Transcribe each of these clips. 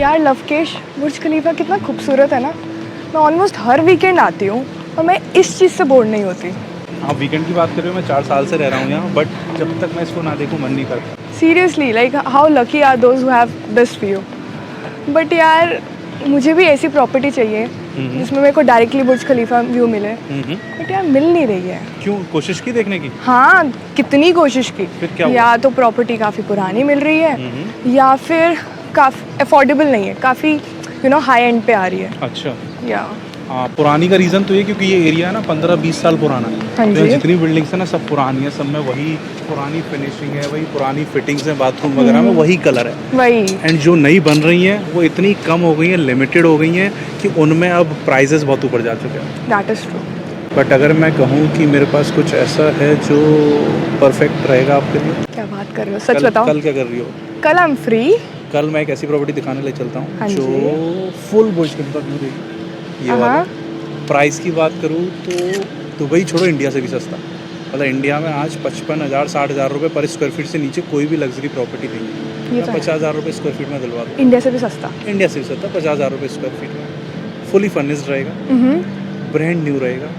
यार लवकेश, बुर्ज खलीफा कितना खूबसूरत है ना। मैं ऑलमोस्ट हर वीकेंड आती हूँ और मैं इस चीज़ से बोर नहीं होती। आप वीकेंड की बात कर रहे हो, मैं 4 साल से रह रहा हूँ यहाँ, बट जब तक मैं इसको ना देखूँ मन नहीं करता। Seriously, like how lucky are those who have this view. But यार मुझे भी ऐसी प्रॉपर्टी चाहिए हम्म। जिसमें मेरे को डायरेक्टली बुर्ज खलीफा व्यू मिले। हम्म। बट यार मिल नहीं रही है। क्यों? कोशिश की देखने की? हाँ, कितनी कोशिश की। फिर क्या हुआ? या तो प्रॉपर्टी काफ़ी पुरानी मिल रही है हम्म। या फिर काफ़ी अफोर्डेबल नहीं है, काफ़ी हाई एंड पे आ रही है। अच्छा। या हाँ, पुरानी का रीज़न तो ये क्योंकि ये एरिया है ना 15-20 साल पुराना है। हाँ तो यहाँ जी। जितनी बिल्डिंग्स है ना सब पुरानी है, सब में वही पुरानी फिनिशिंग है, वही पुरानी फिटिंग्स है, बाथरूम वगैरह में वही कलर है। वही। एंड जो नई बन रही हैं वो इतनी कम हो गई हैं, लिमिटेड हो गई हैं कि उनमें अब प्राइजेस बहुत ऊपर जा चुके हैं। That is true. बट अगर मैं कहूँ कि मेरे पास कुछ ऐसा है जो परफेक्ट रहेगा आपके लिए। क्या बात कर रहे हो, सच कल बताओ। कल क्या कर रही हो? कल आई एम फ्री। कल मैं एक ऐसी प्रॉपर्टी दिखाने ले चलता हाँ हूँ जो जी। फुल बुर्ज खलीफा व्यू देगी, ये वाला। हाँ। प्राइस की बात करूँ तो दुबई छोड़ो, इंडिया से भी सस्ता। मतलब इंडिया में आज 55,000-60,000 रुपये पर स्क्वायर फीट से नीचे कोई भी लग्जरी प्रॉपर्टी नहीं है। ये मैं तो है। 50,000 रुपये स्क्वायर फीट में दिलवा दूँ। इंडिया से भी सस्ता। इंडिया से भी सस्ता 50,000 रुपये स्क्वायर फीट में। फुली फर्निश्ड रहेगा, ब्रांड न्यू रहेगा,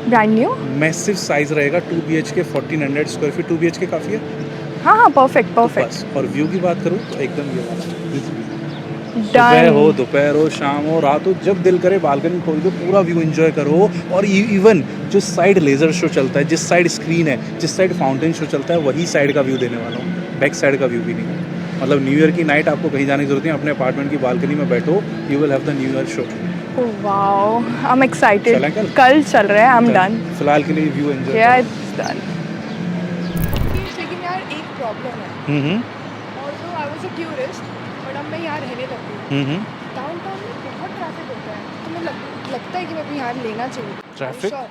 ब्रांड न्यू। मैसिव साइज़ रहेगा। 2 BHK 1400 स्क्वायर फीट। 2 BHK काफ़ी है। हाँ हाँ, परफेक्ट तो परफेक्ट। बस, और व्यू की बात करूँ तो एकदम ये वाला। सुबह डन। हो, दोपहर हो, शाम हो, रात हो, जब दिल करे बालकनी खोल के पूरा व्यू एंजॉय करो। और इवन जिस साइड लेज़र शो चलता है, जिस साइड स्क्रीन है, जिस साइड फाउंटेन शो चलता है, वही साइड का व्यू देने वाला हूँ। बैक साइड का व्यू भी नहीं है। मतलब न्यू ईयर की नाइट आपको कहीं जाने की जरूरत नहीं है, अपने अपार्टमेंट की बालकनी में बैठो, you will have the new year show. Wow, I am excited. चलें कल? कल चल रहे हैं, आई एम डन। फिलहाल के लिए व्यू एंजॉय या करो। It's done. लेकिन यार एक प्रॉब्लम है। हम्म। Also I was a tourist, but अब मैं यहाँ रहने लगी हूँ। हम्म। डाउनटाउन में बहुत ट्रैफिक होता है, तो मुझे लगता है कि मेरे को यहाँ लेना चाहिए। Traffic Sure.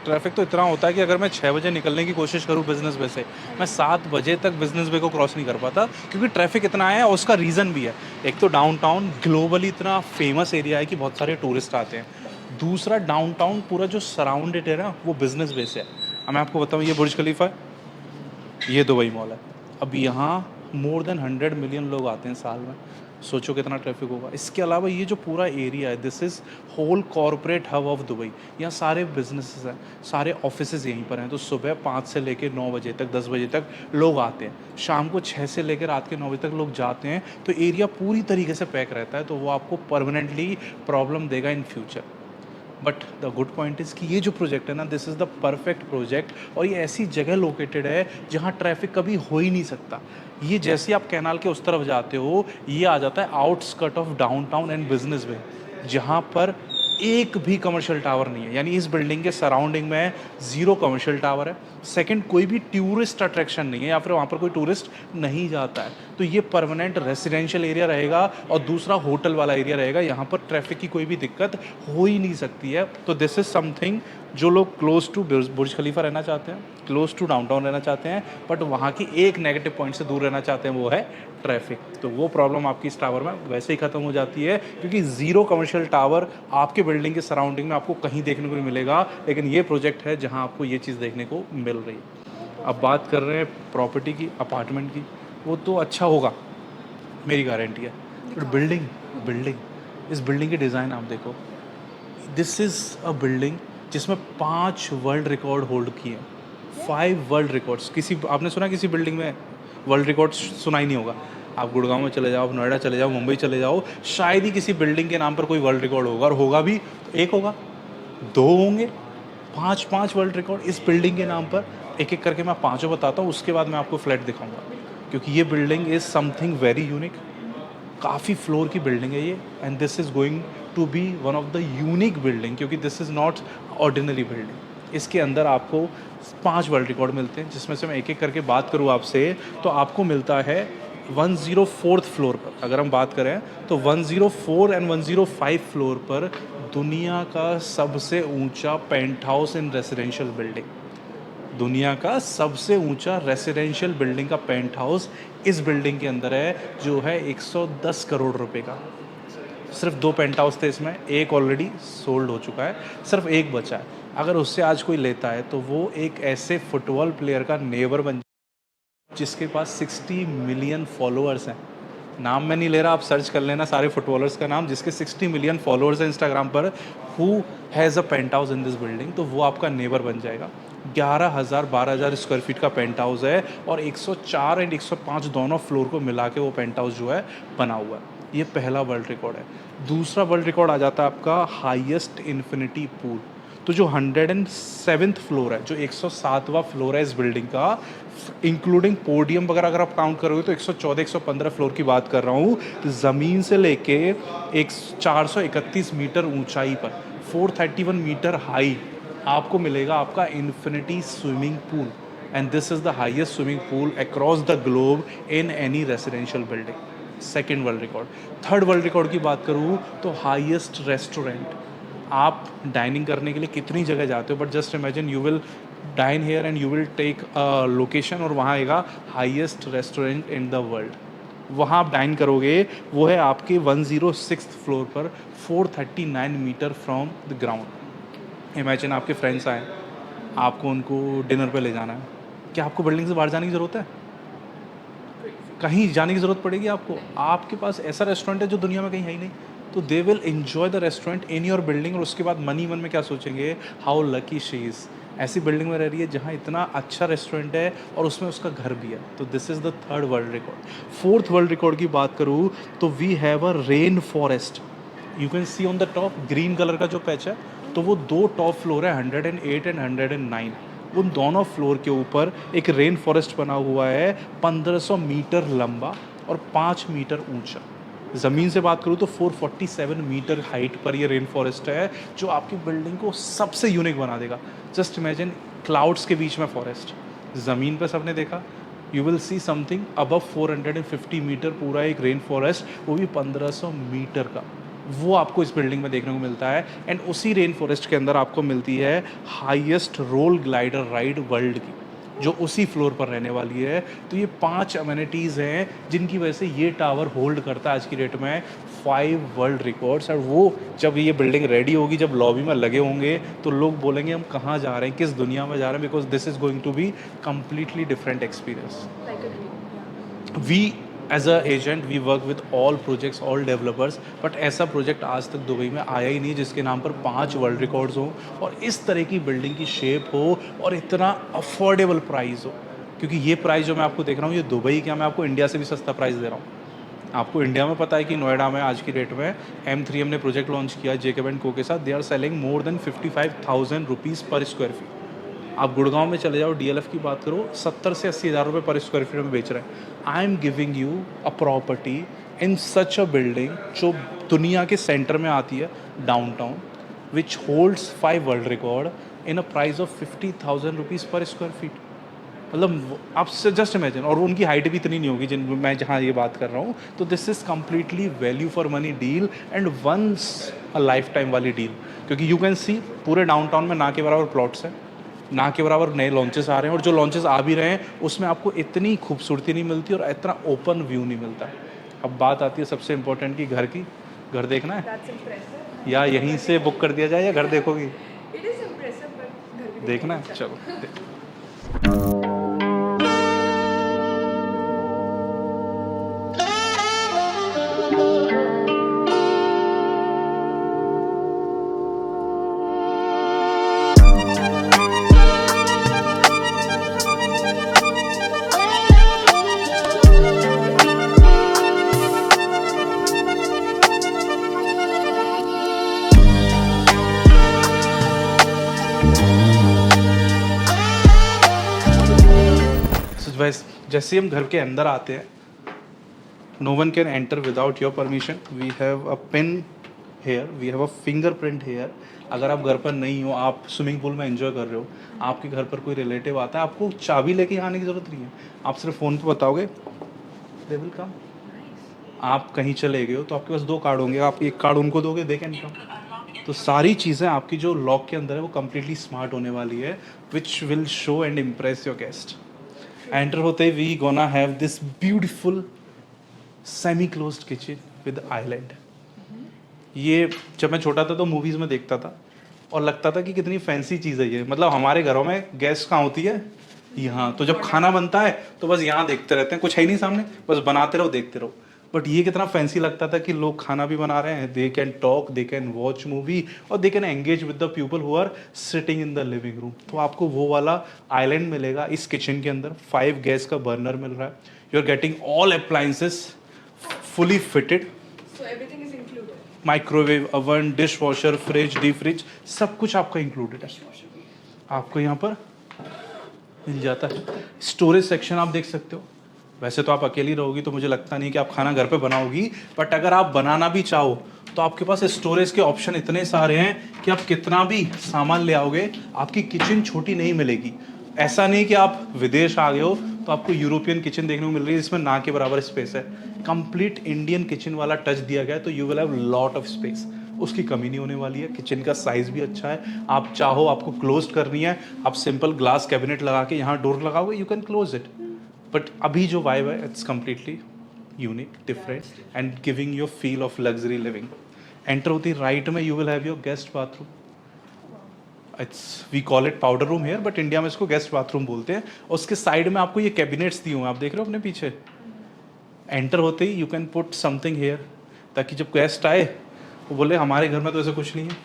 ट्रैफिक तो इतना होता है कि अगर मैं 6 बजे निकलने की कोशिश करूँ बिजनेस वे से, मैं 7 बजे तक बिजनेस वे को क्रॉस नहीं कर पाता, क्योंकि ट्रैफिक इतना है। और उसका रीज़न भी है। एक तो डाउनटाउन ग्लोबली इतना फेमस एरिया है कि बहुत सारे टूरिस्ट आते हैं। दूसरा, डाउनटाउन पूरा जो सराउंडेड है ना वो बिजनेस वे से है। अब मैं आपको बताऊँ, ये बुर्ज खलीफा है, ये दुबई मॉल है। अब यहाँ मोर देन 100 मिलियन लोग आते हैं साल में। सोचो कितना ट्रैफिक होगा। इसके अलावा ये जो पूरा एरिया है, this is whole corporate hub of Dubai. यहाँ सारे बिजनेसेस हैं, सारे ऑफिसेज यहीं पर हैं। तो सुबह 5 से लेकर 9 बजे तक, 10 बजे तक लोग आते हैं। शाम को 6 से लेकर रात के 9 बजे तक लोग जाते हैं। तो एरिया पूरी तरीके से पैक रहता है। तो वो आपको परमानेंटली प्रॉब्लम देगा in future. But the good point is कि ये जो प्रोजेक्ट है ना, this is the perfect project. और ये ऐसी जगह लोकेटेड है जहाँ ट्रैफिक कभी हो ही नहीं सकता। ये जैसे आप कैनाल के उस तरफ जाते हो, ये आ जाता है outskirt of downtown and Business Bay, जहाँ पर एक भी कमर्शियल टावर नहीं है। यानी इस बिल्डिंग के सराउंडिंग में 0 कमर्शियल टावर है। सेकंड, कोई भी टूरिस्ट अट्रैक्शन नहीं है, या फिर वहाँ पर कोई टूरिस्ट नहीं जाता है। तो ये परमानेंट रेजिडेंशियल एरिया रहेगा। और दूसरा होटल वाला एरिया रहेगा। यहाँ पर ट्रैफिक की कोई भी दिक्कत हो ही नहीं सकती है। तो दिस इज़ समथिंग जो लोग क्लोज टू बुर्ज खलीफा रहना चाहते हैं, क्लोज टू डाउनटाउन रहना चाहते हैं, बट वहाँ की एक नेगेटिव पॉइंट से दूर रहना चाहते हैं, वो है ट्रैफिक। तो वो प्रॉब्लम आपकी इस टावर में वैसे ही ख़त्म हो जाती है, क्योंकि 0 कमर्शियल टावर आपके बिल्डिंग के सराउंडिंग में आपको कहीं देखने को नहीं मिलेगा। लेकिन ये प्रोजेक्ट है जहाँ आपको ये चीज़ देखने को मिल रही है। अब बात कर रहे हैं प्रॉपर्टी की, अपार्टमेंट की, वो तो अच्छा होगा, मेरी गारंटी है। बट बिल्डिंग इस बिल्डिंग की डिज़ाइन आप देखो। दिस इज़ अ बिल्डिंग जिसमें 5 वर्ल्ड रिकॉर्ड होल्ड किए हैं। 5 वर्ल्ड रिकॉर्ड्स। किसी आपने सुना किसी बिल्डिंग में वर्ल्ड रिकॉर्ड? सुना ही नहीं होगा। आप गुड़गांव में चले जाओ, नोएडा चले जाओ, मुंबई चले जाओ, शायद ही किसी बिल्डिंग के नाम पर कोई वर्ल्ड रिकॉर्ड होगा। और होगा भी तो एक होगा, 2 होंगे। 5 वर्ल्ड रिकॉर्ड इस बिल्डिंग के नाम पर। एक एक करके मैं पाँचों बताता हूँ, उसके बाद मैं आपको फ्लैट दिखाऊंगा, क्योंकि ये building is something very unique. काफ़ी फ्लोर की बिल्डिंग है ये। And this is going to be one of the unique building, क्योंकि this is not ordinary building. इसके अंदर आपको 5 वर्ल्ड रिकॉर्ड मिलते हैं, जिसमें से मैं एक एक करके बात करूँ आपसे, तो आपको मिलता है 104th फ्लोर पर। अगर हम बात करें तो 104 एंड 105 फ्लोर पर दुनिया का सबसे ऊंचा penthouse in residential building. दुनिया का सबसे ऊंचा रेसिडेंशियल बिल्डिंग का पेंट हाउस इस बिल्डिंग के अंदर है, जो है 110 करोड़ रुपए का। सिर्फ 2 पेंट हाउस थे इसमें, एक ऑलरेडी सोल्ड हो चुका है, सिर्फ एक बचा है। अगर उससे आज कोई लेता है तो वो एक ऐसे फुटबॉल प्लेयर का नेबर बन, जिसके पास 60 मिलियन फॉलोअर्स हैं। नाम मैं नहीं ले रहा, आप सर्च कर लेना सारे फुटबॉलर्स का नाम जिसके 60 मिलियन फॉलोअर्स हैं इंस्टाग्राम पर, who has a penthouse in this building, तो वो आपका नेबर बन जाएगा। 11,000-12,000 स्क्वायर फीट का पेंट हाउस है और 104 एंड 105 दोनों फ्लोर को मिला के वो पेंट हाउस जो है बना हुआ है। ये पहला वर्ल्ड रिकॉर्ड है। दूसरा वर्ल्ड रिकॉर्ड आ जाता है आपका हाईएस्ट इन्फिनिटी पूल। तो जो 107th फ्लोर है, जो 107वां फ्लोर है इस बिल्डिंग का, इंक्लूडिंग पोडियम वगैरह अगर आप काउंट करोगे तो 114-115 फ्लोर की बात कर रहा हूँ। ज़मीन से लेके एक 431 मीटर ऊंचाई पर 431 मीटर हाई आपको मिलेगा आपका infinity swimming pool, and this is the highest swimming pool across the globe in any residential building. Second world record. Third world record की बात करूँ तो हाईएस्ट रेस्टोरेंट। आप डाइनिंग करने के लिए कितनी जगह जाते हो, but just imagine you will dine here and you will take a location और वहाँ आएगा highest restaurant in the world. वहाँ आप डाइन करोगे, वो है आपके 106th फ्लोर पर 439 metre from the ground. Imagine आपके फ्रेंड्स आए, आपको उनको डिनर पे ले जाना है, क्या आपको बिल्डिंग से बाहर जाने की ज़रूरत है? कहीं जाने की ज़रूरत पड़ेगी आपको? आपके पास ऐसा रेस्टोरेंट है जो दुनिया में कहीं है ही नहीं। तो they will enjoy the restaurant in your building, और उसके बाद मनी मन में क्या सोचेंगे, हाउ लकी शी इज़, ऐसी बिल्डिंग में रह रही है जहाँ इतना अच्छा रेस्टोरेंट है और उसमें उसका घर भी है। तो this is the third world record. Fourth world record की बात करूँ तो we have a rain forest. You can see on the top green colour का जो पैच है, तो वो दो टॉप फ्लोर है, 108 एंड 109। उन दोनों फ्लोर के ऊपर एक रेन फॉरेस्ट बना हुआ है, 1500 मीटर लंबा और 5 मीटर ऊंचा। ज़मीन से बात करूँ तो 447 मीटर हाइट पर ये रेन फॉरेस्ट है, जो आपकी बिल्डिंग को सबसे यूनिक बना देगा। जस्ट इमेजिन क्लाउड्स के बीच में फॉरेस्ट, ज़मीन पर सबने देखा, you will see something above 450 metre पूरा एक रेन फॉरेस्ट, वो भी 1500 मीटर का, वो आपको इस बिल्डिंग में देखने को मिलता है। एंड उसी रेन फॉरेस्ट के अंदर आपको मिलती है highest roll glider ride world की, जो उसी फ्लोर पर रहने वाली है। तो ये 5 अमेनिटीज़ हैं जिनकी वजह से ये टावर होल्ड करता है आज की डेट में 5 वर्ल्ड रिकॉर्ड्स। और वो जब ये बिल्डिंग रेडी होगी, जब लॉबी में लगे होंगे, तो लोग बोलेंगे हम कहाँ जा रहे हैं, किस दुनिया में जा रहे हैं, because this is going to be completely different experience. We as a agent we work with all projects, all developers, but ऐसा प्रोजेक्ट आज तक दुबई में आया ही नहीं जिसके नाम पर 5 वर्ल्ड रिकॉर्ड्स हो और इस तरह की बिल्डिंग की शेप हो और इतना अफोर्डेबल प्राइस हो। क्योंकि ये प्राइस जो मैं आपको देख रहा हूँ, ये दुबई क्या, मैं आपको इंडिया से भी सस्ता प्राइस दे रहा हूँ। आपको इंडिया में पता है कि नोएडा में आज की डेट में M3M ने प्रोजेक्ट लॉन्च किया जेकब एंड को के साथ, they are selling more than 55,000 rupees per square feet. आप गुड़गांव में चले जाओ, DLF की बात करो, 70 से 80 हज़ार रुपये पर स्क्वायर फीट में बेच रहे हैं। I am giving you a property in such a building जो दुनिया के सेंटर में आती है, downtown, which holds 5 world record in a price of 50,000 rupees per square feet. मतलब आप जस्ट इमेजिन, और उनकी हाइट भी इतनी नहीं होगी जिन मैं जहाँ ये बात कर रहा हूँ। तो this is completely value for money deal and once a lifetime वाली डील। क्योंकि यू कैन सी पूरे डाउनटाउन में ना के बराबर प्लॉट्स हैं, ना के बराबर नए लॉन्चेस आ रहे हैं, और जो लॉन्चेस आ भी रहे हैं उसमें आपको इतनी खूबसूरती नहीं मिलती और इतना ओपन व्यू नहीं मिलता। अब बात आती है सबसे इम्पोर्टेंट की, घर की। घर देखना है या यहीं से बुक कर दिया जाए, या घर देखोगी? देखना है, चलो जैसे हम घर के अंदर आते हैं, no one can enter without your permission. We have a pin here, we have a fingerprint here. अगर आप घर पर नहीं हो, आप स्विमिंग पूल में एंजॉय कर रहे हो, आपके घर पर कोई रिलेटिव आता है, आपको चाबी लेके आने की ज़रूरत नहीं है। आप सिर्फ फ़ोन पे बताओगे, दे विल कम। आप कहीं चले गए हो तो आपके पास 2 कार्ड होंगे, आप एक कार्ड उनको दोगे, दे कैन कम। तो सारी चीज़ें आपकी जो लॉक के अंदर है वो कम्प्लीटली स्मार्ट होने वाली है, which will show and impress your guest. Enter होते ही we gonna have this beautiful semi closed kitchen with island. ये जब मैं छोटा था तो मूवीज़ में देखता था और लगता था कि कितनी फैंसी चीज़ है ये। मतलब हमारे घरों में गैस कहाँ होती है? यहाँ। तो जब खाना बनता है तो बस यहाँ देखते रहते हैं, कुछ है ही नहीं सामने, बस बनाते रहो देखते रहो। बट ये कितना फैंसी लगता था कि लोग खाना भी बना रहे हैं, they can talk, they can watch movie और they can engage with the people who are sitting in the living room. तो आपको वो वाला आइलैंड मिलेगा इस किचन के अंदर। 5 गैस का बर्नर मिल रहा है, you are getting all appliances fully fitted, So everything is included. Microwave, oven, dishwasher, fridge, deep fridge, सब कुछ आपका इंक्लूडेड है। आपको यहाँ पर मिल जाता है। स्टोरेज सेक्शन आप देख सकते हो। वैसे तो आप अकेली रहोगी तो मुझे लगता नहीं कि आप खाना घर पे बनाओगी, बट अगर आप बनाना भी चाहो तो आपके पास स्टोरेज के ऑप्शन इतने सारे हैं कि आप कितना भी सामान ले आओगे, आपकी किचन छोटी नहीं मिलेगी। ऐसा नहीं कि आप विदेश आ गए हो तो आपको यूरोपियन किचन देखने को मिल रही है जिसमें ना के बराबर स्पेस है। कंप्लीट इंडियन किचन वाला टच दिया गया है, तो you will have lot of space, उसकी कमी नहीं होने वाली है। किचन का साइज भी अच्छा है। आप चाहो आपको क्लोज करनी है, आप सिंपल ग्लास कैबिनेट लगा के यहाँ डोर लगाओगे, you can close it. But अभी जो वाइब है it's completely unique, different and giving your feel of luxury living. Enter होती राइट में you will have your guest bathroom. It's we call it powder room here, but India में इसको guest bathroom बोलते हैं। और उसके side में आपको ये कैबिनेट्स दिए हुए हैं, आप देख रहे हो अपने पीछे। एंटर होते ही you can put something here, ताकि जब गेस्ट आए वो बोले हमारे घर में तो ऐसा कुछ नहीं है,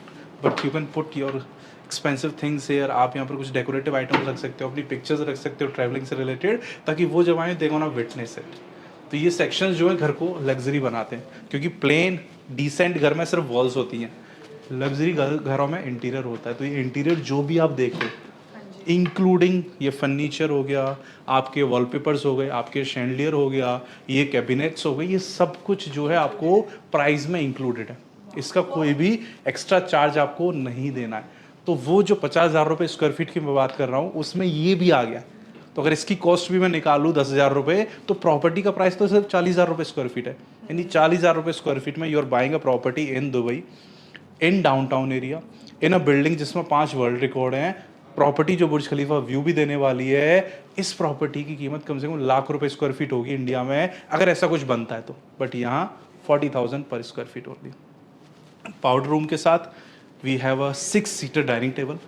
but you can put your expensive things here. आप यहाँ पर कुछ डेकोरेटिव आइटम्स रख सकते हो, अपनी पिक्चर्स रख सकते हो ट्रैवलिंग से रिलेटेड, ताकि वो जब आए दे गोना विटनेस इट। तो ये सेक्शंस जो है घर को लग्जरी बनाते हैं, क्योंकि प्लेन डिसेंट घर में सिर्फ वॉल्स होती हैं, लग्जरी घरों में इंटीरियर होता है। तो ये इंटीरियर जो भी आप देख रहे हो, इंक्लूडिंग ये फर्नीचर हो गया, आपके वॉलपेपर्स हो गए, आपके शैंडलियर हो गया, ये कैबिनेट्स हो गए, ये सब कुछ जो है आपको प्राइस में इंक्लूडेड है। इसका कोई भी एक्स्ट्रा चार्ज आपको नहीं देना है। तो वो जो 50,000 रुपये स्क्वायर फीट की मैं बात कर रहा हूँ, उसमें ये भी आ गया। तो अगर इसकी कॉस्ट भी मैं निकालूँ 10,000 रुपये, तो प्रॉपर्टी का प्राइस तो सिर्फ 40,000 रुपये स्क्वायर फीट है। यानी 40,000 रुपये स्क्वायर फीट में you are buying a property in Dubai, in downtown area, in a building जिसमें 5 वर्ल्ड रिकॉर्ड हैं। प्रॉपर्टी जो बुर्ज खलीफा व्यू भी देने वाली है, इस प्रॉपर्टी की कीमत कम से कम लाख रुपए स्क्वायर फीट होगी इंडिया में, अगर ऐसा कुछ बनता है तो। बट यहाँ 40,000 पर स्क्वायर फीट होगी। पाउडर रूम के साथ we have a 6 seater dining table.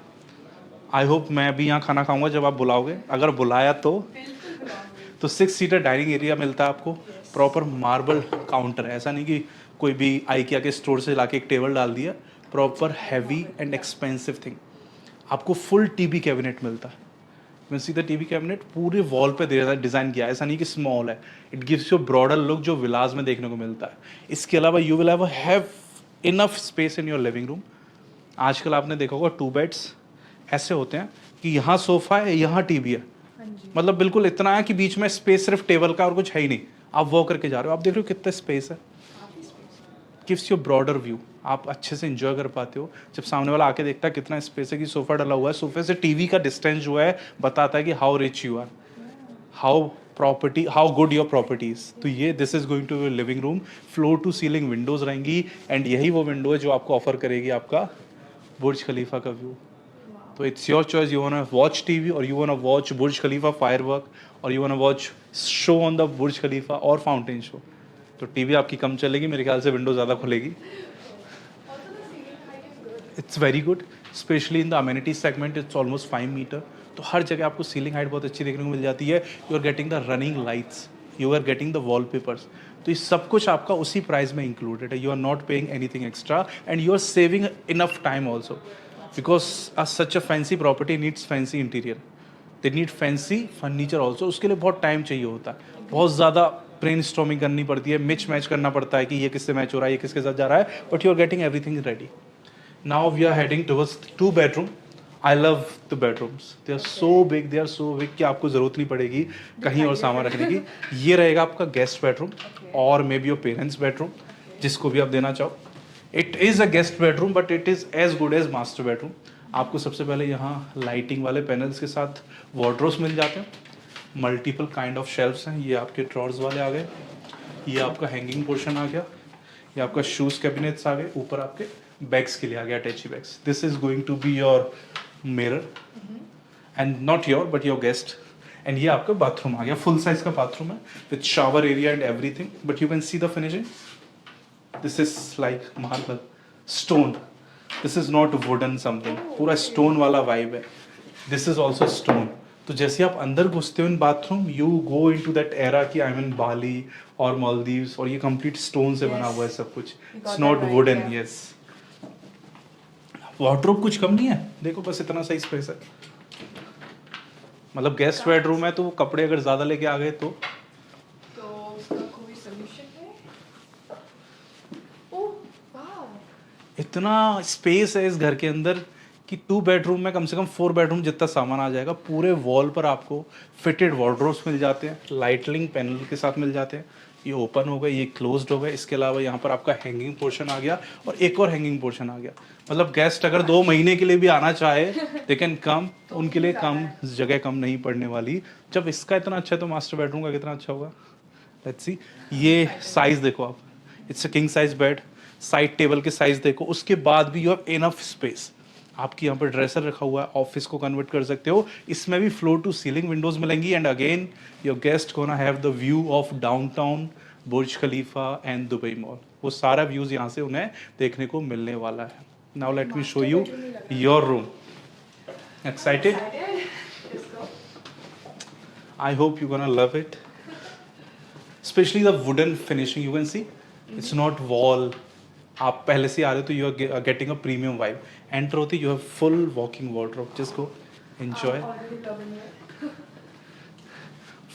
I hope मैं भी यहाँ खाना खाऊंगा जब आप बुलाओगे, अगर बुलाया तो 6 सीटर डाइनिंग एरिया मिलता है आपको। प्रॉपर मार्बल काउंटर है, ऐसा नहीं कि कोई भी आइकिया के स्टोर से लाके एक टेबल डाल दिया। Proper heavy and expensive thing. आपको फुल टीवी कैबिनेट मिलता है। मैं सीधा टीवी कैबिनेट पूरे वॉल पे डिज़ाइन किया है, ऐसा नहीं कि स्मॉल है। It gives you broader look जो विलास में देखने को मिलता है। इसके अलावा you will have enough space in your living room. आजकल आपने देखा होगा 2 बेड्स ऐसे होते हैं कि यहाँ सोफा है, यहाँ टीवी है, मतलब बिल्कुल इतना है कि बीच में स्पेस सिर्फ टेबल का और कुछ है ही नहीं। आप वो करके जा रहे हो, आप देख रहे हो कितना स्पेस है। गिव्स यू ब्रॉडर व्यू, आप अच्छे से इंजॉय कर पाते हो। जब सामने वाला आके देखता है कितना स्पेस है कि सोफा डला हुआ है, सोफे से टीवी का डिस्टेंस जो है बताता है कि how rich you are, how good your properties. तो ये this is going to your living room. Floor to ceiling windows रहेंगी, एंड यही वो विंडो है जो आपको ऑफर करेगी आपका बुर्ज खलीफा का व्यू। तो it's your choice, you want to watch TV और you want to watch Burj Khalifa firework, और you want to watch show on the Burj Khalifa और फाउंटेन शो। तो टीवी आपकी कम चलेगी, मेरे ख्याल से विंडो ज़्यादा खुलेगी। It's very good, specially in the amenity segment. It's almost 5 metre. तो हर जगह आपको सीलिंग हाइट बहुत अच्छी देखने को मिल जाती है। You are getting the running lights, you are getting the wallpapers. तो ये सब कुछ आपका उसी प्राइस में इंक्लूडेड है। You are not paying anything extra, and you are saving enough time also, because such a fancy property needs fancy interior, they need fancy furniture also. उसके लिए बहुत टाइम चाहिए होता है, बहुत ज़्यादा ब्रेनस्टॉर्मिंग करनी पड़ती है, मिच मैच करना पड़ता है कि ये किससे मैच हो रहा है, ये किसके साथ जा रहा है, but you are getting everything ready. Now we are heading towards 2 bedroom. I love the bedrooms, they are so big, they are so big कि आपको ज़रूरत नहीं पड़ेगी कहीं और सामान रखने की। ये रहेगा आपका गेस्ट बेडरूम और may be your parents bedroom, जिसको भी आप देना चाहो। It is a guest bedroom but it is as good as master bedroom. आपको सबसे पहले यहाँ लाइटिंग वाले पैनल्स के साथ वार्डरोब्स मिल जाते हैं, मल्टीपल काइंड ऑफ शेल्फ्स हैं। ये आपके ड्रॉर्स वाले आ गए, ये आपका हैंगिंग पोर्शन आ गया, ये आपका शूज़ कैबिनेट्स आ गए, ऊपर आपके बैग्स के लिए आ गया अटैची bags. This is going to be your mirror and not your but your guest. And ये आपका बाथरूम आ गया, फुल साइज का बाथरूम है with shower area and everything, but you can see the finishing. This is like marble stone, this is not wooden something, पूरा stone वाला vibe है। This is also stone. तो जैसे आप अंदर घुसते हो in bathroom, you go into that era कि आई एम इन बाली और मालदीव्स, और ये कंप्लीट स्टोन से बना हुआ है सब कुछ, it's not wooden. Yes, wardrobe कुछ कम नहीं है, देखो बस इतना सही स्पेस है। मतलब गेस्ट बेडरूम है तो कपड़े अगर ज्यादा लेके आ गए तो उसका कोई सॉल्यूशन है? ओह वाह, इतना स्पेस है इस घर के अंदर कि 2 बेडरूम में कम से कम 4 बेडरूम जितना सामान आ जाएगा। पूरे वॉल पर आपको फिटेड वार्डरोब्स मिल जाते हैं, लाइटनिंग पैनल के साथ मिल जाते हैं। ये ओपन हो गए, ये क्लोज्ड हो गए। इसके अलावा यहाँ पर आपका हैंगिंग पोर्शन आ गया और एक और हैंगिंग पोर्शन आ गया। मतलब गेस्ट अगर 2 महीने के लिए भी आना चाहे दे कैन कम, उनके लिए कम जगह कम नहीं पड़ने वाली। जब इसका इतना अच्छा है तो मास्टर बेडरूम का कितना अच्छा होगा। लेट्स सी, ये साइज देखो आप, it's a king size bed. Side table के साइज देखो, उसके बाद भी यू हैव इनफ स्पेस। आपकी यहाँ पर ड्रेसर रखा हुआ है, ऑफिस को कन्वर्ट कर सकते हो। इसमें भी फ्लोर टू सीलिंग विंडोज मिलेंगी। And again your guest gonna have the view of downtown, Burj Khalifa and Dubai mall. वो सारा व्यूज यहाँ से उन्हें देखने को मिलने वाला है। Now let me show you your room. Excited? I hope you gonna love it, specially the wooden finishing. You can see it's not wall. आप पहले से आ रहे हो तो you are getting a premium vibe. Enter होते you have full walking wardrobe, just go enjoy.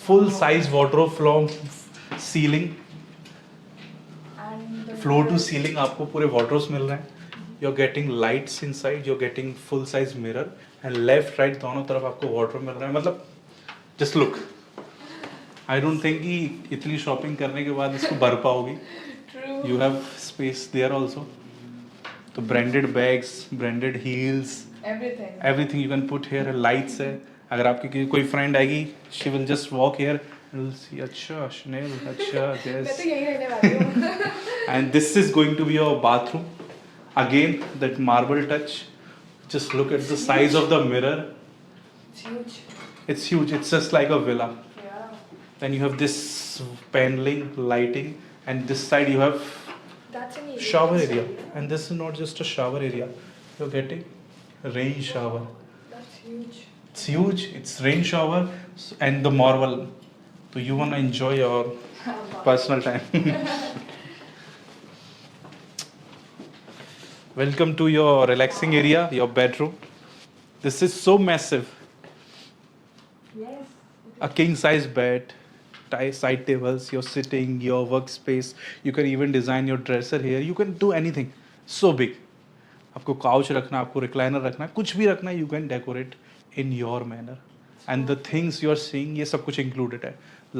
Full size wardrobe from ceiling, floor to ceiling आपको पूरे वार्डरोब्स मिल रहे हैं। You are getting lights inside, you are getting full size mirror and left right दोनों तरफ आपको wardrobe मिल रहा है। मतलब just look, I don't think कि इतनी शॉपिंग करने के बाद इसको भर पाओगी। You have space there also. तो branded bags, branded heels, everything you can put here. Lights है। अगर आपकी कोई friend आएगी, she will just walk here and will see, अच्छा Chanel, अच्छा yes. मैं तो यही रहने वाली हूँ। And this is going to be your bathroom. Again, that marble touch. Just look at the size of the mirror. It's huge. It's huge. It's just like a villa. Yeah. Then you have this paneling, lighting, and this side you have That's an area. shower area. And this is not just a shower area, you're getting rain shower. That's huge. It's huge, it's rain shower and the marble. So you want to enjoy your personal time. Welcome to your relaxing area, your bedroom. This is so massive. Yes. A king size bed, side tables, your sitting, your workspace. You can even design your dresser here. You can do anything. So big. आपको couch रखना, आपको recliner रखना, कुछ भी रखना, you can decorate in your manner. And the things you are seeing, ये सब कुछ included है.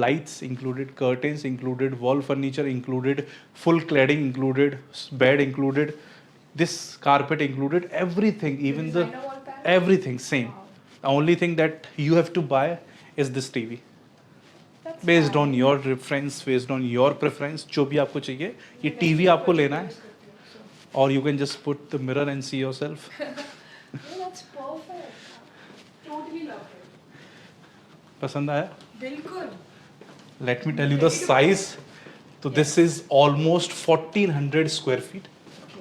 Lights included, curtains included, wall furniture included, full cladding included, bed included, this carpet included, everything, even the Designer wall panel? everything same. The only thing that you have to buy is this TV. That's based fine. On your reference, based on your preference, जो भी आपको चाहिए ये TV आपको लेना है। और you can just put the mirror and see yourself. No, that's perfect. Totally love it. पसंद आया? बिल्कुल. Let me tell you the size. तो this is almost 1400 square feet.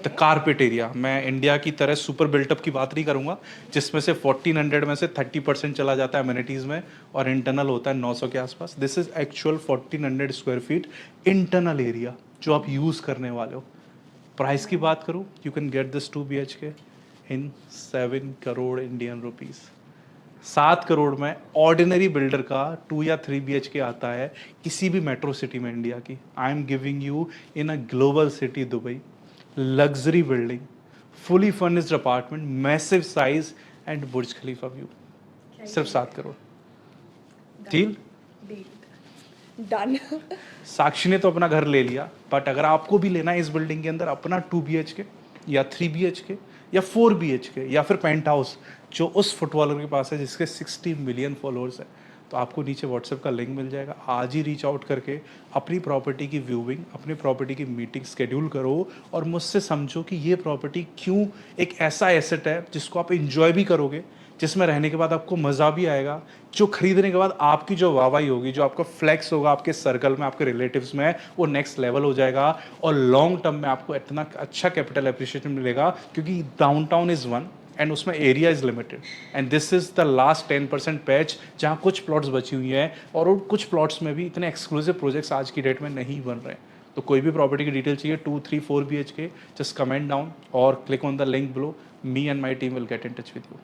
The carpet area, मैं इंडिया की तरह सुपर बिल्टअप की बात नहीं करूंगा जिसमें से 1400 में से 30% चला जाता है अमेनिटीज़ में और इंटरनल होता है 900 के आसपास। This is actual 1400 square feet internal area जो आप यूज़ करने वाले हो। प्राइस की बात करूँ, you can get this 2 BHK in 7 crore Indian rupees. 7 crore में ऑर्डिनरी बिल्डर का 2 या 3 BHK आता है किसी भी मेट्रो सिटी में इंडिया की। I am giving you in a global city Dubai, luxury building, fully furnished apartment, massive size and Burj Khalifa view. सिर्फ 7 करोड़। Deal done. साक्षी ने तो अपना घर ले लिया, बट अगर आपको भी लेना है इस बिल्डिंग के अंदर अपना 2 BHK या 3 BHK या 4 BHK या फिर पेंट हाउस जो उस फुटबॉलर के पास है जिसके 60 मिलियन फॉलोअर्स है, तो आपको नीचे व्हाट्सएप का लिंक मिल जाएगा। आज ही रीच आउट करके अपनी प्रॉपर्टी की व्यूइंग, अपनी प्रॉपर्टी की मीटिंग स्केड्यूल करो और मुझसे समझो कि ये प्रॉपर्टी क्यों एक ऐसा एसेट है जिसको आप इंजॉय भी करोगे, जिसमें रहने के बाद आपको मज़ा भी आएगा, जो खरीदने के बाद आपकी जो वाहवाही होगी, जो आपका फ्लैक्स होगा आपके सर्कल में, आपके रिलेटिव्स में, वो नेक्स्ट लेवल हो जाएगा और लॉन्ग टर्म में आपको इतना अच्छा कैपिटल एप्रिशिएशन मिलेगा। क्योंकि डाउनटाउन इज़ वन, एंड उसमें area is limited and this is the last 10% patch जहाँ कुछ प्लॉट्स बची हुई हैं और उन कुछ प्लॉट्स में भी इतने एक्सक्लूसिव प्रोजेक्ट्स आज की डेट में नहीं बन रहे हैं। तो कोई भी प्रॉपर्टी की डिटेल चाहिए 2, 3, 4 BHK, जस्ट कमेंट डाउन और click on the link below. Me and my team will get in touch with you.